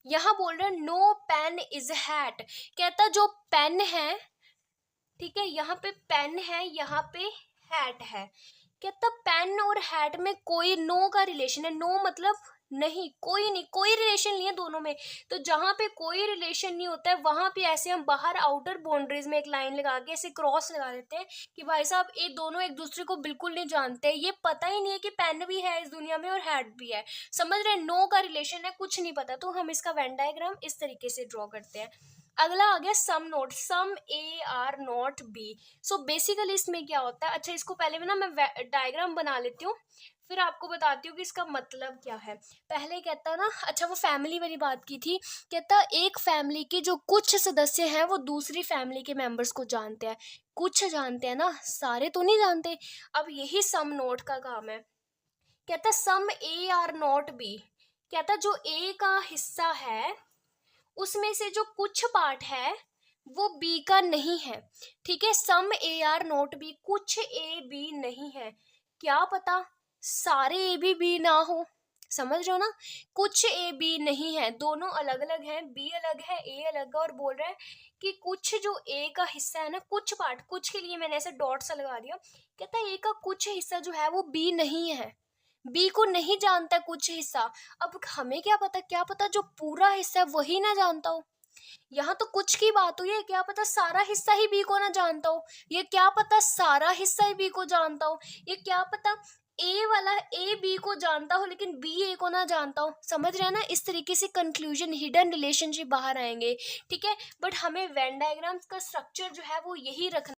यहाँ बोल रहे हैं नो पेन इज हैट, कहता जो पेन है, ठीक है, यहाँ पे पेन है, यहाँ पे हैट है, कहता पेन और हैट में कोई नो का रिलेशन है, नो मतलब नहीं, कोई नहीं, कोई रिलेशन नहीं है दोनों में। तो जहां पे कोई रिलेशन नहीं होता है वहां पे ऐसे हम बाहर आउटर बाउंड्रीज में एक लाइन लगा के ऐसे क्रॉस लगा देते हैं कि भाई साहब ये दोनों एक दूसरे को बिल्कुल नहीं जानते, ये पता ही नहीं है कि पेन भी है इस दुनिया में और हैट भी है, समझ रहे, नो का रिलेशन है, कुछ नहीं पता। तो हम इसका वेन डायग्राम इस तरीके से ड्रॉ करते हैं। अगला आ गया some not, some A are not B. So basically इसमें क्या होता है, अच्छा इसको पहले में ना मैं डायग्राम बना लेती हूँ, फिर आपको बताती हूँ कि इसका मतलब क्या है। पहले कहता ना, अच्छा वो फैमिली वाली बात की थी, कहता एक फैमिली के जो कुछ सदस्य हैं वो दूसरी फैमिली के मेंबर्स को जानते हैं, कुछ जानते हैं ना, सारे तो नहीं जानते। अब यही सम नोट का काम है, कहता सम ए आर नॉट बी, कहता जो ए का हिस्सा है उसमें से जो कुछ पार्ट है वो बी का नहीं है, ठीक है, सम ए आर नॉट बी, कुछ ए बी नहीं है, क्या पता सारे ए भी बी ना हो, समझ रहे हो ना, कुछ ए बी नहीं है, दोनों अलग अलग हैं, बी अलग है ए अलग है, और बोल रहा है कि कुछ जो ए का हिस्सा है ना, कुछ पार्ट, कुछ के लिए मैंने ऐसे डॉट सा लगा दिया, कहता है ए का कुछ हिस्सा जो है वो बी नहीं है, बी को नहीं जानता कुछ हिस्सा। अब हमें क्या पता जो पूरा हिस्सा है वही ना जानता हो, यहाँ तो कुछ की बात हुई है, क्या पता सारा हिस्सा ही बी को ना जानता हो, ये क्या पता सारा हिस्सा ही बी को जानता हो, ये क्या पता ए वाला ए बी को जानता हो लेकिन बी ए को ना जानता हो, समझ रहे हैं ना, इस तरीके से कंक्लूजन हिडन रिलेशनशिप बाहर आएंगे, ठीक है। बट हमें वेन डायग्राम्स का स्ट्रक्चर जो है वो यही रखना